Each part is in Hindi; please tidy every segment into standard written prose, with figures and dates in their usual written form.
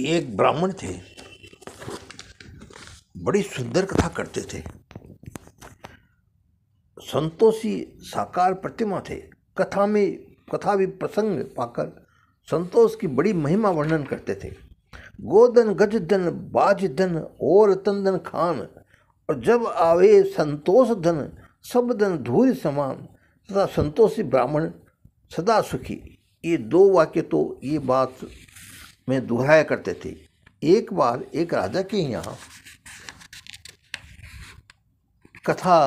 एक ब्राह्मण थे, बड़ी सुंदर कथा करते थे। संतोषी साकार प्रतिमा थे। कथा भी प्रसंग पाकर संतोष की बड़ी महिमा वर्णन करते थे। गोधन गजधन बाजधन और तंदन खान, और जब आवे संतोष धन सब धन धूल समान, तथा संतोषी ब्राह्मण सदा सुखी। ये दो वाक्य तो ये बात में दोहराया करते थे। एक बार एक राजा के यहाँ कथा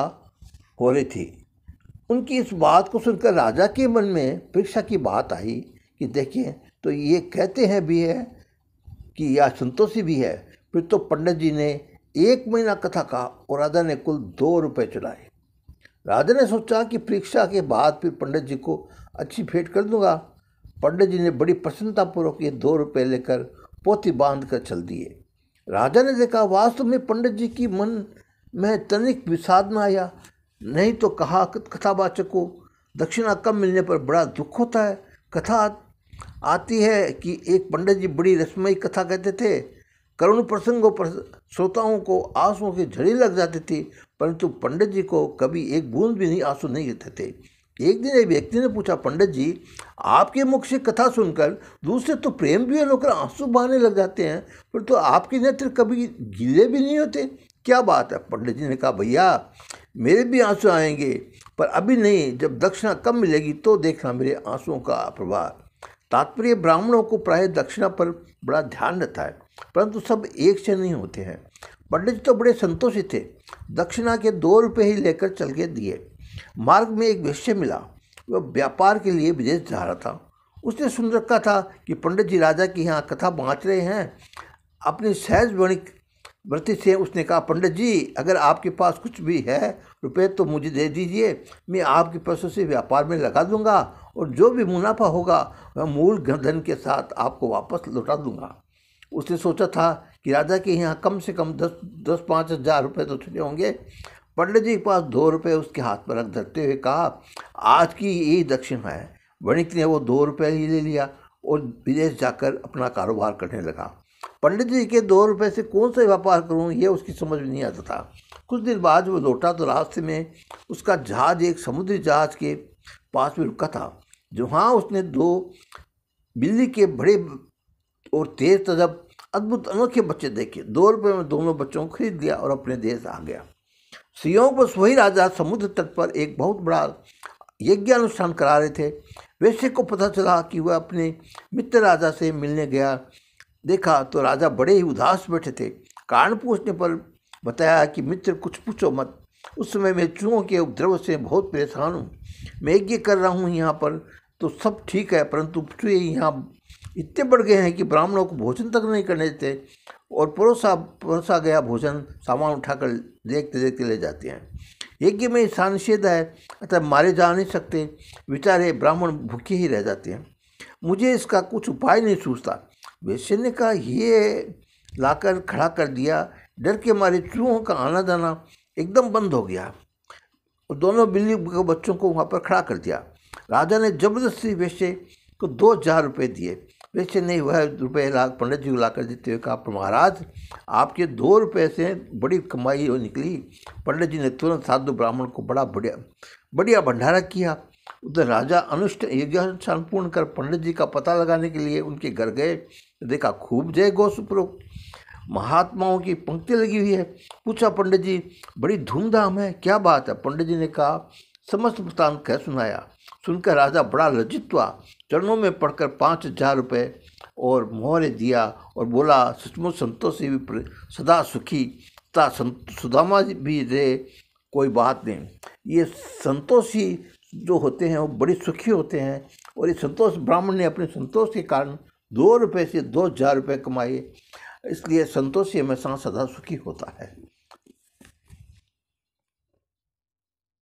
हो रही थी। उनकी इस बात को सुनकर राजा के मन में परीक्षा की बात आई कि देखिए, तो ये कहते हैं भी है कि यह संतोषी भी है। फिर तो पंडित जी ने 1 महीना कथा कहा और राजा ने कुल 2 रुपये चुराए। राजा ने सोचा कि परीक्षा के बाद फिर पंडित जी को अच्छी भेंट कर दूंगा। पंडित जी ने बड़ी प्रसन्नतापूर्वक ये 2 रुपये लेकर पोथी बांध कर चल दिए। राजा ने देखा वास्तव में पंडित जी की मन में तनिक विषाद न आया। नहीं तो कहा कथावाचक को दक्षिणा कम मिलने पर बड़ा दुख होता है। कथा आती है कि एक पंडित जी बड़ी रसमयी कथा कहते थे। करुण प्रसंगों पर श्रोताओं को आंसुओं की झड़ी लग जाती थी, परंतु पंडित जी को कभी एक बूंद भी नहीं आंसू नहीं गिरते थे। एक दिन एक व्यक्ति ने पूछा, पंडित जी, आपके मुख से कथा सुनकर दूसरे तो प्रेम भी होकर आंसू बहाने लग जाते हैं, पर तो आपके नेत्र कभी गीले भी नहीं होते, क्या बात है? पंडित जी ने कहा, भैया मेरे भी आंसू आएंगे, पर अभी नहीं, जब दक्षिणा कम मिलेगी तो देखना मेरे आंसुओं का प्रभाव। तात्पर्य, ब्राह्मणों को प्राय दक्षिणा पर बड़ा ध्यान रहता है, परंतु सब एक से नहीं होते हैं। पंडित जी तो बड़े संतोषी थे, दक्षिणा के 2 रुपये ही लेकर चल के दिए। मार्ग में एक वेश्या मिला, वह व्यापार के लिए विदेश जा रहा था। उसने सुन रखा था कि पंडित जी राजा के यहाँ कथा बाँच रहे हैं। अपनी सहज वणिक वृत्ति से उसने कहा, पंडित जी, अगर आपके पास कुछ भी है रुपये तो मुझे दे दीजिए, मैं आपके पैसों से व्यापार में लगा दूंगा और जो भी मुनाफा होगा वह मूल धन के साथ आपको वापस लौटा दूंगा। उसने सोचा था कि राजा के यहाँ कम से कम 10-5 हज़ार रुपये तो छुटे होंगे। पंडित जी के पास 2 रुपये उसके हाथ पर रख धरते हुए कहा, आज की यही दक्षिणा है। वणिक ने वो 2 रुपये ही ले लिया और विदेश जाकर अपना कारोबार करने लगा। पंडित जी के 2 रुपये से कौन सा व्यापार करूं, ये उसकी समझ में नहीं आता था। कुछ दिन बाद वो लौटा तो रास्ते में उसका जहाज एक समुद्री जहाज के पास में रुका था, जहाँ उसने 2 बिल्ली के बड़े और तेज तजब अद्भुत अनोखे बच्चे देखे। 2 रुपये में दोनों बच्चों को खरीद लिया और अपने देश आ गया। सियों पर वही राजा समुद्र तट पर एक बहुत बड़ा यज्ञानुष्ठान करा रहे थे। वैश्य को पता चला कि वह अपने मित्र राजा से मिलने गया। देखा तो राजा बड़े ही उदास बैठे थे। कारण पूछने पर बताया कि मित्र, कुछ पूछो मत, उस समय मैं चूहों के उपद्रव से बहुत परेशान हूँ। मैं यज्ञ कर रहा हूँ यहाँ पर तो सब ठीक है, परंतु चूहे यहाँ इतने बढ़ गए हैं कि ब्राह्मणों को भोजन तक नहीं करने देते और परोसा गया भोजन सामान उठाकर देखते देखते ले जाते हैं। यज्ञ में स्थान निषेध है, अतः मारे जा नहीं सकते। बेचारे ब्राह्मण भूखे ही रह जाते हैं। मुझे इसका कुछ उपाय नहीं सूझता। वैश्य ने कहा, ये लाकर खड़ा कर दिया। डर के मारे चूहों का आना जाना एकदम बंद हो गया और दोनों बिल्ली के बच्चों को वहाँ पर खड़ा कर दिया। राजा ने जबरदस्ती वैश्य को 2,000 रुपये दिए। वैश्य ने वह रुपये पंडित जी को लाकर देते हुए कहा, महाराज, आपके 2 रुपये से बड़ी कमाई हो निकली। पंडित जी ने तुरंत साधु ब्राह्मण को बड़ा बढ़िया भंडारा किया। उधर राजा अनुष्ठ यज्ञानुष्ठान पूर्ण कर पंडित जी का पता लगाने के लिए उनके घर गए। देखा खूब जय गोसुपुरोक्त महात्माओं की पंक्ति लगी हुई है। पूछा, पंडित जी, बड़ी धूमधाम है, क्या बात है? पंडित जी ने कहा, समस्त वृत्तांत कह सुनाया। सुनकर राजा बड़ा लज्जित हुआ, चरणों में पड़कर 5,000 रुपये और मोहरे दिया और बोला, सचमुच संतोषी भी सदा सुखी तथा सुदामा भी रहे, कोई बात नहीं। ये संतोषी जो होते हैं वो बड़े सुखी होते हैं और ये संतोष ब्राह्मण ने अपने संतोष के कारण 2 रुपये से 2,000 रुपये कमाए, इसलिए संतोषी हमेशा सदा सुखी होता है।